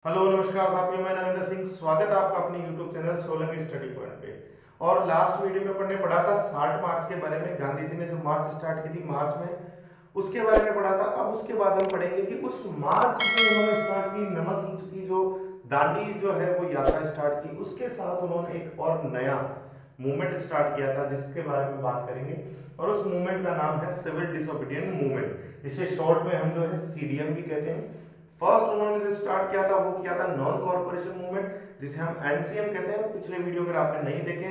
Hello नमस्कार साथियों, मैं नरेंद्र सिंह। स्वागत है आपका अपने YouTube channel Solanki study point पे। और लास्ट वीडियो में अपन ने पढ़ा था 60 मार्च के बारे में। गांधी जी ने जो मार्च स्टार्ट की थी मार्च में, उसके बारे में पढ़ा था। अब उसके बाद हम पढ़ेंगे कि उस मार्च में उन्होंने स्टार्ट की नमक युद्ध की जो दांडी जो है वो यात्रा स्टार्ट की, उसके साथ उन्होंने एक और नया मूवमेंट स्टार्ट किया था जिसके बारे में बात करेंगे। और उस मूवमेंट का नाम है सिविल डिसोबीडियंट मूवमेंट, इसे शॉर्ट में हम जो है सीडीएम भी कहते हैं। फर्स्ट उन्होंने जो स्टार्ट किया था वो किया था नॉन कॉर्पोरेशन मूवमेंट, जिसे हम एनसीएम कहते हैं। पिछले वीडियो अगर आपने नहीं देखे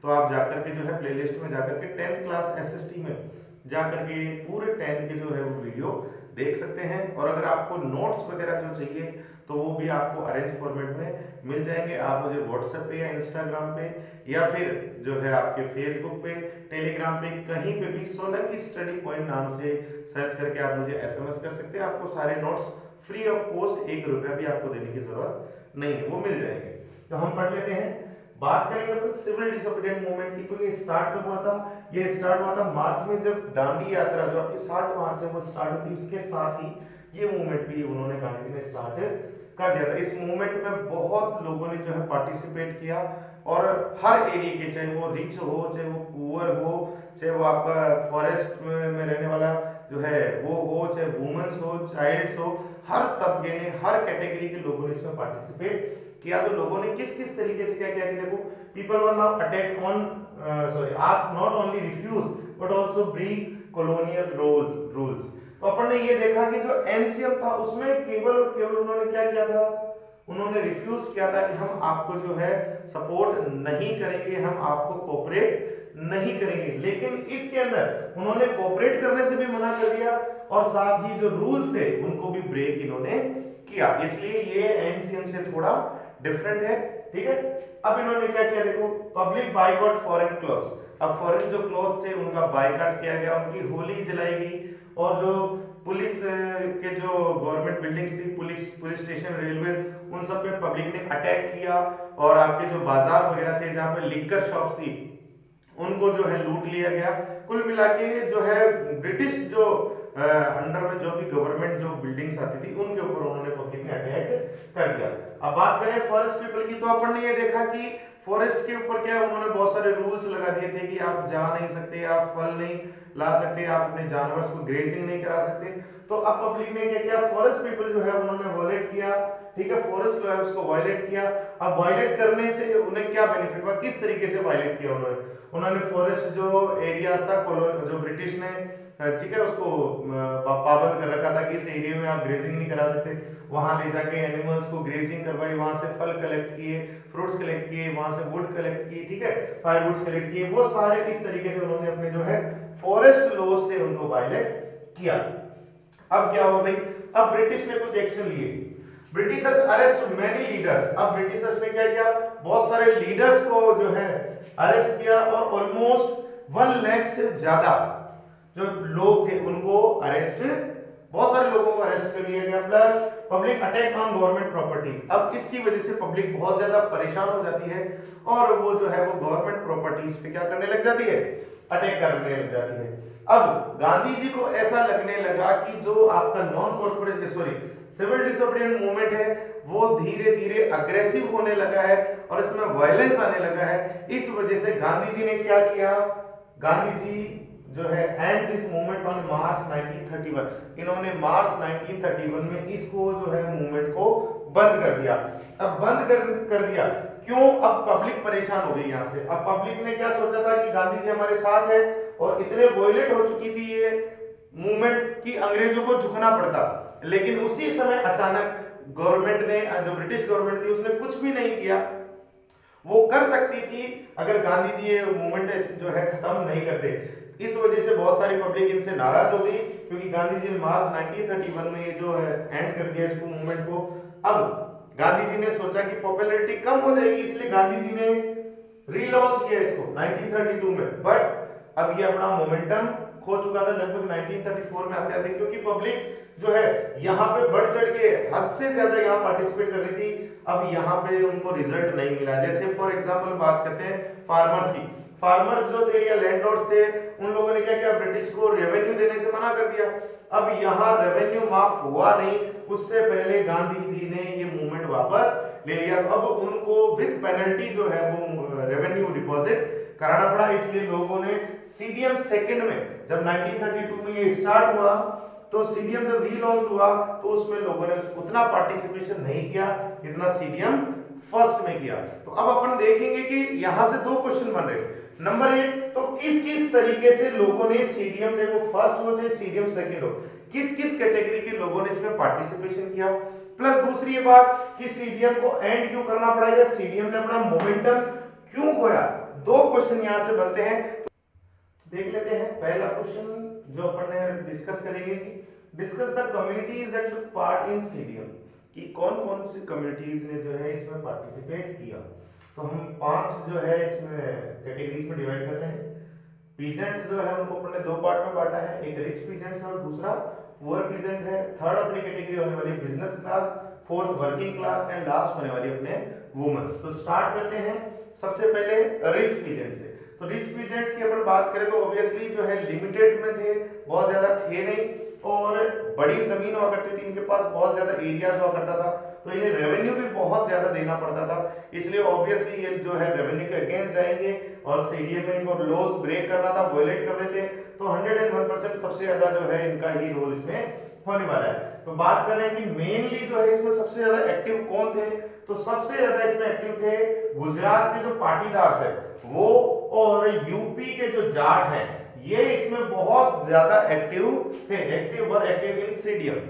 तो आप जाकर के जो है प्लेलिस्ट में जाकर के 10th क्लास एसएसटी में जाकर के पूरे 10th के जो है वो वीडियो देख सकते हैं। और अगर आपको नोट्स वगैरह जो चाहिए तो वो भी आपको अरेंज फॉर्मेट में मिल जाएंगे। आप मुझे व्हाट्सएप पे या इंस्टाग्राम पे या फिर जो है आपके फेसबुक पे, टेलीग्राम पे, कहीं पे भी सोलंकी स्टडी पॉइंट नाम से सर्च करके आप मुझे एसएमएस कर सकते हैं। आपको सारे नोट्स फ्री ऑफ कॉस्ट, 1 रुपया भी आपको देने की जरूरत नहीं है, वो मिल जाएंगे। तो हम पढ़ लेते हैं। बात करेंगे अपन सिविल डिसोबीडिएंट मूवमेंट की। तो ये स्टार्ट कब हुआ था? ये स्टार्ट हुआ था मार्च में, जब दांडी यात्रा जो आपकी 60 मार्च है वो स्टार्ट होती है। उसके साथ ही ये मूवमेंट भी उन्होंने गांधी जी ने स्टार्ट कर दिया था। इस मूवमेंट में बहुत लोगों ने जो है पार्टिसिपेट किया और हर एरिया के, चाहे वो रिच हो, चाहे वो पुअर हो, चाहे वो आपका फॉरेस्ट में रहने वाला जो है वो हो, चाहे वुमेन्स हो, चाइल्ड्स हो, हर तबके ने, हर कैटेगरी के लोगों ने इसमें पार्टिसिपेट किया। तो लोगों ने किस किस तरीके से क्या किया कि देखो, people were now attack on sorry ask not only refuse but also break colonial rules. तो अपन ने ये देखा कि जो एनसीएम था उसमें केवल और केवल उन्होंने क्या किया था, उन्होंने रिफ्यूज किया था कि हम आपको जो है सपोर्ट नहीं करेंगे, हम आपको कोऑपरेट नहीं करेंगे। लेकिन इसके अंदर उन्होंने कोऑपरेट करने से भी मना कर दिया और साथ ही जो रूल्स थे उनको भी ब्रेक इन्होंने किया। इसलिए ये एनसीएम से थोड़ा डिफरेंट है, ठीक है। अब इन्होंने क्या किया देखो, पब्लिक बाइकॉट फॉरेन क्लॉथ्स। अब फॉरेन जो क्लॉथ्स थे उनका बाइकॉट किया गया, उनकी होली जलाई गई। और जो पुलिस के जो गवर्नमेंट बिल्डिंग्स थी, पुलिस स्टेशन, रेलवे, उन सब पे पब्लिक ने अटैक किया। और आपके जो बाजार वगैरह थे जहां पे लिकर शॉप्स थी उनको जो है लूट लिया गया। कुल मिला के जो है ब्रिटिश जो अंडर में जो भी गवर्नमेंट जो बिल्डिंग्स आती थी उनके ऊपर उन्होंने पब्लिक ने अटैक कर दिया। अब बात करें फॉरेस्ट पीपल की, तो अपन ने ये देखा कि फॉरेस्ट के ऊपर क्या उन्होंने बहुत सारे रूल्स लगा दिए थे कि आप जा नहीं सकते, आप फल नहीं ला सकते, आप अपने जानवर को ग्रेजिंग नहीं करा सकते। तो अब पब्लिक ने क्या किया, फॉरेस्ट पीपल जो है उन्होंने वायलेट किया, ठीक है, फॉरेस्ट जो है उसको वायलेट किया। अब वायलेट करने से उन्हें क्या बेनिफिट हुआ, किस तरीके से वायलेट किया उन्होंने फॉरेस्ट जो एरियाज था जो ब्रिटिश ने, ठीक है, उसको पाबंद कर रखा था कि इस एरिया में आप ग्रेजिंग नहीं करा सकते। वहां ले जाके एनिमल्स को ग्रेजिंग करवाई, वहां से फल कलेक्ट किए, फ्रूट्स कलेक्ट किए, वहां से वुड कलेक्ट की, ठीक है, फायरवुड्स कलेक्ट किए। वो सारे इस तरीके से उन्होंने अपने जो है फॉरेस्ट लॉज थे उनको वायलेट किया। अब क्या हुआ भाई, अब ब्रिटिश ने कुछ एक्शन लिए। Britishers arrest many leaders. अब ब्रिटिशर्स ने क्या किया, बहुत सारे लीडर्स को जो है अरेस्ट किया और ऑलमोस्ट 1 लाख से ज्यादा जो लोग थे उनको अरेस्ट, बहुत सारे लोगों को अरेस्ट कर लिया गया। Plus public attack on government properties. अब इसकी वजह से पब्लिक बहुत ज्यादा परेशान हो जाती है और वो जो है वो गवर्नमेंट प्रॉपर्टीज पे क्या करने लग जाती है, अटैक करने लग जाती है। अब गांधी जी को ऐसा लगने लगा कि जो आपका non corporate sorry civil disobedient movement है वो धीरे धीरे अग्रेसिव होने लगा है और इसमें वायलेंस आने लगा है। इस वजह से गांधी जी ने क्या किया, गांधी जी जो है and this movement on March 1931। इन्होंने मार्च 1931 में इसको जो है मूवमेंट को बंद कर दिया। अब बंद कर दिया क्यों, अब पब्लिक परेशान हो गई। यहां से अब पब्लिक ने क्या सोचा था कि गांधी जी हमारे साथ है और इतने वॉयलेट हो चुकी थी ये मूवमेंट कि अंग्रेजों को झुकना पड़ता। लेकिन उसी समय अचानक गवर्नमेंट ने, जो ब्रिटिश गवर्नमेंट थी, उसने कुछ भी नहीं किया। वो कर सकती थी अगर गांधी जी ये मूवमेंट जो है खत्म नहीं करते। इस वजह से बहुत सारी पब्लिक इनसे नाराज हो गई क्योंकि गांधी जी ने मार्च 1931 में ये जो है एंड कर दिया इसको मूवमेंट को। अब गांधी जी ने सोचा कि पॉपुलैरिटी कम हो जाएगी, इसलिए गांधी जी ने रीलॉन्च किया इसको 1932 में। बट अब ये अपना मोमेंटम खो चुका था लगभग 1934 में आते आते, क्योंकि पब्लिक जो है यहाँ पे बढ़ चढ़ के हद से ज्यादा यहाँ पार्टिसिपेट कर रही थी। अब यहाँ पे उनको रिजल्ट नहीं मिला। जैसे फॉर एग्जांपल बात करते हैं फार्मर्स की। फार्मर्स जो थे या लैंडलॉर्ड्स थे, उन लोगों ने क्या किया, ब्रिटिश को रेवेन्यू देने से मना कर दिया। अब यहाँ रेवेन्यू माफ हुआ नहीं उससे पहले गांधी जी ने ये मूवमेंट वापस ले लिया। अब उनको विद पेनल्टी जो है वो रेवेन्यू डिपॉजिट कराना पड़ा, इसलिए लोगों ने सीडीएम सेकंड में, जब 1932 में ये स्टार्ट हुआ तो सीडीएम जब रीलॉन्च हुआ तो उसमें लोगों ने उतना पार्टिसिपेशन नहीं किया जितना सीडीएम फर्स्ट में किया। तो अब अपन देखेंगे कि यहां से दो क्वेश्चन बन रहे हैं। नंबर 1, तो किस किस तरीके से लोगों ने सीडीएम, चाहे वो फर्स्ट हो चाहे सीडीएम सेकंड हो, किस किस कैटेगरी के लोगों ने इसमें पार्टिसिपेशन किया। प्लस दूसरी ये बात कि सीडीएम को एंड क्यों करना पड़ा या सीडीएम ने अपना मोमेंटम क्यों खोया। दो क्वेश्चन यहां से बनते हैं, देख लेते हैं। पहला क्वेश्चन जो अपन ने डिस्कस करेंगे कि discuss the communities that took part in CDM, कि कौन कौन सी कम्युनिटीज ने जो है इसमें पार्टिसिपेट किया। तो हम 5 जो है इसमें कैटेगरीज में डिवाइड कर रहे हैं। पीजेंट्स जो है उनको अपन ने 2 पार्ट में बांटा है, एक रिच पीजेंट्स और दूसरा पुअर पीजेंट है। थर्ड अपनी कैटेगरी होने वाली business class, fourth working class and last होने वाली अपने वुमेन्स। तो स्टार्ट करते हैं सबसे पहले रिच पीजेंट से। तो रिच पीजेंट्स की अपन बात करें तो ऑब्वियसली जो है लिमिटेड में थे, बहुत ज्यादा थे नहीं, और बड़ी जमीन हुआ करती थी इनके पास, बहुत ज्यादा एरिया हुआ करता था, तो इन्हें रेवेन्यू भी बहुत ज्यादा देना पड़ता था। इसलिए ऑब्वियसली ये जो है रेवेन्यू के अगेंस्ट जाएंगे और सीडीएम में इनको लॉस ब्रेक करना था, वॉयलेट कर रहे थे। तो 101% सबसे ज्यादा जो है इनका ही रोल इसमें होने वाला है। तो बात कर रहे हैं कि मेनली जो है इसमें सबसे ज्यादा एक्टिव कौन थे, तो सबसे ज्यादा इसमें एक्टिव थे गुजरात के जो पाटीदार है वो, और यूपी के जो जाट है ये इसमें बहुत ज्यादा एक्टिव थे, एक्टिव इन सीडीएम।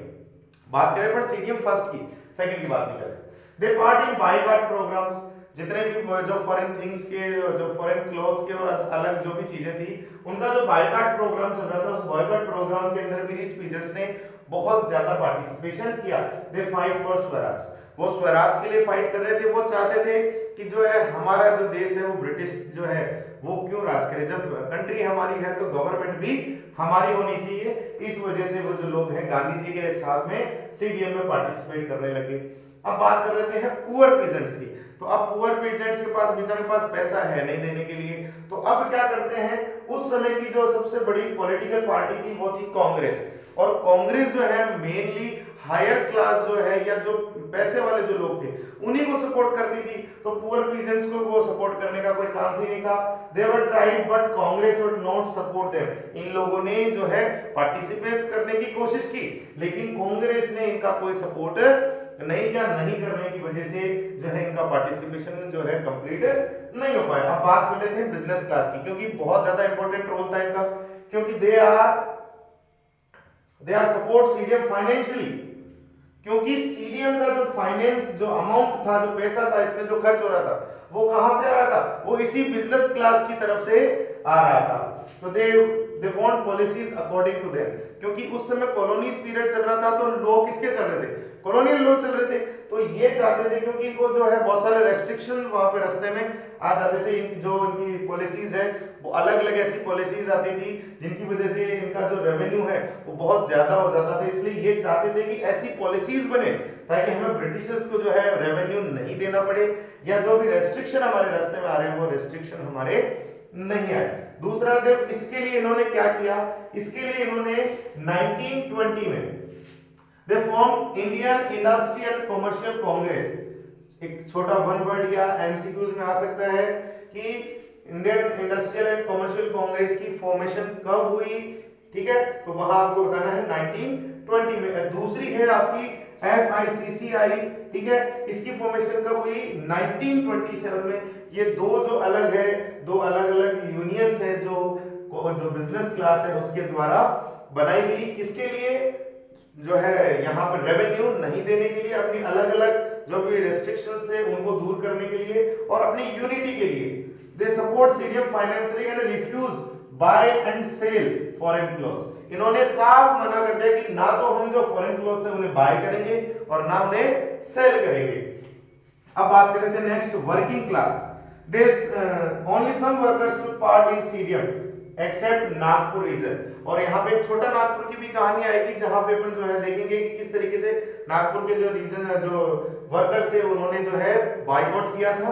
बात करें पर सीडीएम फर्स्ट की, सेकंड की बात नहीं करें। दे पार्ट इन बायकॉट प्रोग्राम्स, जितने भी जो फॉरेन थिंग्स के, जो फॉरेन क्लोथ्स के और अलग जो भी चीजें थी, उनका जो बायकॉट प्रोग्राम चल रहा था, उस बायकॉट प्रोग्राम के अंदर भी रिच पीजेंट्स ने बहुत ज्यादा पार्टिसिपेशन किया। दे फाइट फॉर स्वराज, वो स्वराज के लिए फाइट कर रहे थे। वो चाहते थे कि जो है हमारा जो देश है वो ब्रिटिश जो है वो क्यों राज करे, जब कंट्री हमारी है तो गवर्नमेंट भी हमारी होनी चाहिए। इस वजह से वो जो लोग हैं गांधी जी के साथ में सीडीएम में पार्टिसिपेट करने लगे। अब बात कर लेते हैं पुअर पीजेंट्स की। तो अब पुअर पीजेंट्स के पास बेचारे के पास पैसा है नहीं देने के लिए, तो अब क्या करते हैं, उस समय की जो सबसे बड़ी पॉलिटिकल पार्टी थी वो थी कांग्रेस। और कांग्रेस जो है मेनली हायर क्लास जो है या जो पैसे वाले जो लोग थे उन्हीं को सपोर्ट करती थी। तो पुअर पीजेंट्स को वो सपोर्ट करने का कोई चांस ही नहीं था। They were tried but Congress would not support them, इन लोगों ने जो है पार्टिसिपेट करने की कोशिश की लेकिन कांग्रेस ने इनका कोई सपोर्ट नहीं किया। नहीं करने की वजह से जो है इनका पार्टिसिपेशन जो है कंप्लीट नहीं हो पाया। अब बात कर लेते हैं बिजनेस क्लास की, क्योंकि बहुत ज्यादा इंपॉर्टेंट रोल था इनका, क्योंकि they are support CDM financially, क्योंकि सीडीएम का जो फाइनेंस, जो अमाउंट था, जो पैसा था इसमें जो खर्च हो रहा था वो कहां से आ रहा था, वो इसी बिजनेस क्लास की तरफ से आ रहा था। तो they want policies according to them, क्योंकि उस समय कॉलोनीज पीरियड चल रहा था तो लॉ किसके चल रहे थे, कॉलोनियल लॉ चल रहे थे। तो ये चाहते थे, क्योंकि इनको जो है बहुत सारे रेस्ट्रिक्शन वहां पे रास्ते में आ जाते थे, जो इनकी पॉलिसीज है वो अलग अलग ऐसी पॉलिसीज आती थी जिनकी वजह से इनका जो रेवेन्यू है वो बहुत ज्यादा हो जाता था। इसलिए ये चाहते थे कि ऐसी पॉलिसीज बने ताकि हमें ब्रिटिशर्स को जो है रेवेन्यू नहीं देना पड़े, या जो भी रेस्ट्रिक्शन हमारे रास्ते में आ रहे हैं वो रेस्ट्रिक्शन हमारे नहीं आए। दूसरा देव, इसके लिए इन्होंने क्या किया, इसके लिए इन्होंने 1920 में they form Indian industrial commercial Congress. एक छोटा वन वर्ड या एमसीक्यूज में आ सकता है कि Indian industrial and commercial Congress की फॉर्मेशन कब हुई, ठीक है, तो वहां आपको बताना है 1920 में। दूसरी है आपकी FICCI, ठीक है, इसकी फॉर्मेशन कब हुई, 1927 में। ये दो जो अलग है, दो अलग अलग यूनियंस है जो बिजनेस क्लास है उसके द्वारा बनाई गई। किसके लिए, जो है यहाँ पर रेवेन्यू नहीं देने के लिए, अपनी अलग अलग जो भी रेस्ट्रिक्शंस थे उनको दूर करने के लिए और अपनी यूनिटी के लिए। They support CDM financially and refuse buy and sell foreign clothes. इन्होंने साफ मना कर दिया कि ना तो हम जो फॉरेन क्लोथ्स है उन्हें बाय करेंगे और ना उन्हें सेल करेंगे। अब बात कर लेते हैं next, working class. This only some workers took part in CDM except Nagpur region. और यहाँ पे एक छोटा नागपुर की भी कहानी आएगी जहां पे अपन जो है देखेंगे कि किस तरीके से नागपुर के जो रीजन, जो वर्कर्स थे उन्होंने जो है बायकॉट किया था।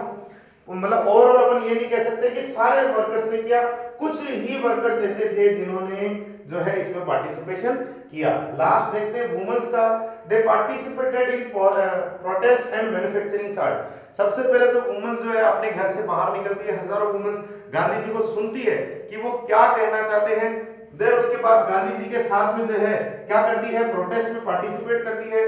मतलब ओवरऑल अपन ये नहीं कह सकते कि सारे वर्कर्स ने किया, कुछ ही वर्कर्स ऐसे थे जिन्होंने जो है इसमें पार्टिसिपेशन किया। लास्ट देखते हैं वुमेन्स का, they participated in protest and manufacturing start. सबसे पहले तो वुमेन्स जो है अपने घर से बाहर निकलती है, हजारों वुमेन्स गांधी जी को सुनती है कि वो क्या कहना चाहते हैं। देन उसके बाद गांधी जी के साथ में जो है क्या करती है, प्रोटेस्ट में पार्टिसिपेट करती है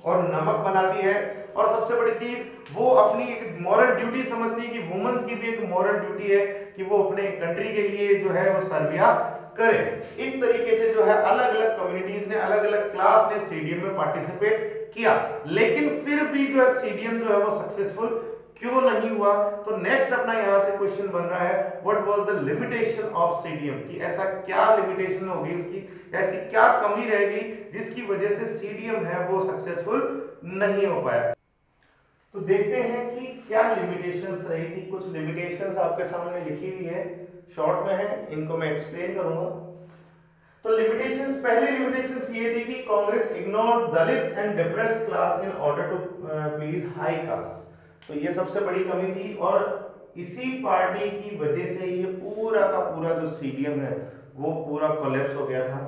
और नमक बनाती है। और सबसे बड़ी चीज वो अपनी एक मॉरल ड्यूटी समझती है कि वुमेन्स की भी एक मॉरल ड्यूटी है कि वो अपने कंट्री के लिए जो है वो सर्विया करे। इस तरीके से जो है अलग अलग कम्युनिटीज ने, अलग अलग क्लास ने सीडीएम में पार्टिसिपेट किया, लेकिन फिर भी जो है सीडीएम जो है वो सक्सेसफुल क्यों नहीं हुआ। तो नेक्स्ट अपना यहां से क्वेश्चन बन रहा है, what was the limitation of CDM, कि ऐसा क्या लिमिटेशन होगी उसकी, ऐसी क्या कमी रहेगी जिसकी वजह से सीडीएम है वो सक्सेसफुल नहीं हो पाया। तो देखते हैं कि क्या लिमिटेशंस रही थी। कुछ लिमिटेशंस आपके सामने लिखी हुई है, शॉर्ट में है, इनको मैं एक्सप्लेन करूंगा। तो लिमिटेशंस, पहली लिमिटेशंस ये थी कि Congress ignore Dalit and depressed class in order to please high caste. तो ये सबसे बड़ी कमी थी और इसी पार्टी की वजह से ये पूरा का पूरा जो सीडीएम है वो पूरा कोलैप्स हो गया था।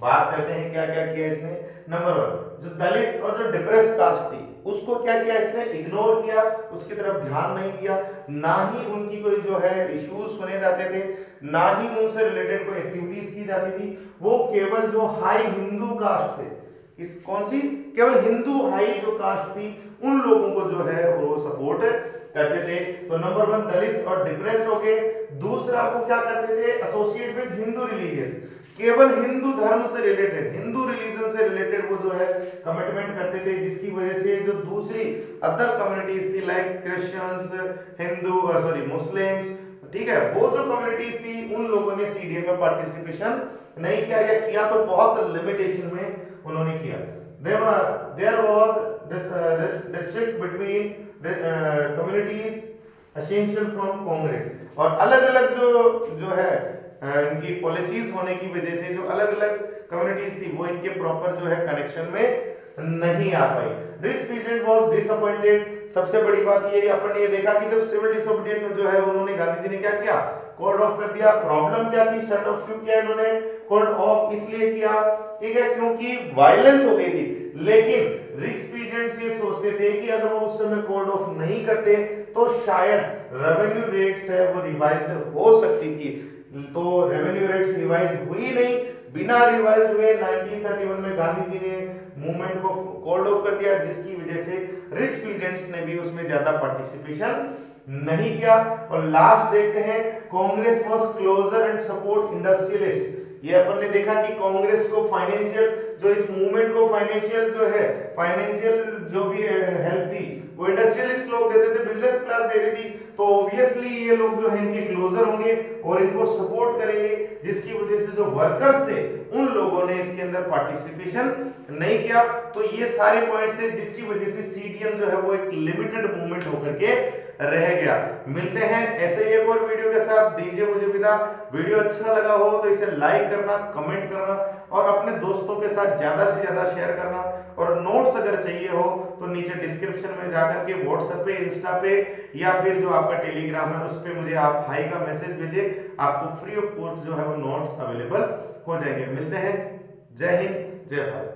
बात करते हैं क्या क्या किया इसने। नंबर 1, जो दलित और जो डिप्रेस्ड कास्ट थी उसको क्या किया इसने, इग्नोर किया, उसकी तरफ ध्यान नहीं दिया, ना ही उनकी कोई जो है इश्यूज सुने जाते थे, ना ही उनसे रिलेटेड कोई एक्टिविटीज की जाती थी। वो केवल जो हाई हिंदू कास्ट थे, इस कौन सी, केवल हिंदू हाई जो कास्ट थी उन लोगों को जो है वो सपोर्ट करते थे। तो नंबर 1 दलित और डिप्रेस हो गए। दूसरा वो क्या करते थे, एसोसिएट विद हिंदू रिलीजियस, केवल हिंदू धर्म से रिलेटेड, हिंदू रिलीजन से रिलेटेड वो जो है कमिटमेंट करते थे, जिसकी वजह से जो दूसरी अदर कम्युनिटीज थी लाइक क्रिश्चियंस, हिंदू मुस्लिम्स, ठीक है, वो जो कम्युनिटीज थी उन लोगों ने सीडीएम में पार्टिसिपेशन नहीं किया, या किया तो बहुत लिमिटेशन में उन्होंने किया। There was district between communities essential from Congress, और अलग अलग जो है इनकी पॉलिसीज होने की वजह से जो अलग अलग कम्युनिटीज थी वो इनके प्रॉपर जो है कनेक्शन में नहीं आ पाई। Rich peasant was disappointed. सबसे बड़ी बात ये अपन ने ये देखा कि जब सिविल डिसोबीडियंस में जो है उन्होंने, गांधी जी ने क्या किया, कोड ऑफ कर दिया। प्रॉब्लम क्या थी, शट ऑफ क्यों किया इन्होंने, कोड ऑफ इसलिए किया, ठीक है, क्योंकि वायलेंस हो गई थी। लेकिन रिच पीजेंट्स ये सोचते थे कि अगर वो उस समय कोड ऑफ नहीं करते तो शायद रेवेन्यू रेट्स है वो रिवाइज्ड हो सकती थी। तो रेवेन्यू रेट्स रिवाइज हुई नहीं, बिना रिवाइज हुए 1931 में गांधी जी ने मूवमेंट को कॉल्ड ऑफ कर दिया, जिसकी वजह से रिच पीजेंट्स ने भी उसमें ज्यादा पार्टिसिपेशन नहीं किया। और लास्ट देखते हैं, Congress was closer and support industrialist. ये अपन ने देखा कि कांग्रेस को फाइनेंशियल, जो इस मूवमेंट को फाइनेंशियल जो है, फाइनेंशियल जो भी हेल्प थी वो इंडस्ट्रियलिस्ट लोग देते थे, बिजनेस क्लास दे रही थी। तो ऑब्वियसली ये लोग जो है इनके क्लोजर होंगे और इनको सपोर्ट करेंगे, जिसकी वजह से जो वर्कर्स थे उन लोगों ने इसके अंदर पार्टिसिपेशन नहीं किया। तो ये सारे पॉइंट्स थे जिसकी वजह से सीडीएम जो है वो एक लिमिटेड मूवमेंट होकर के रह गया। मिलते हैं ऐसे ही एक और वीडियो के साथ, दीजिए मुझे विदा। वीडियो अच्छा लगा हो तो इसे लाइक करना, कमेंट करना और अपने दोस्तों के साथ ज्यादा से ज्यादा शेयर करना। और नोट्स अगर चाहिए हो तो नीचे डिस्क्रिप्शन में जाकर के व्हाट्सएप पे, इंस्टा पे या फिर जो आपका टेलीग्राम है उस पे मुझे आप हाई का मैसेज भेजिए, आपको फ्री ऑफ कॉस्ट जो है वो नोट्स अवेलेबल हो जाएंगे। मिलते हैं, जय हिंद, जय भारत।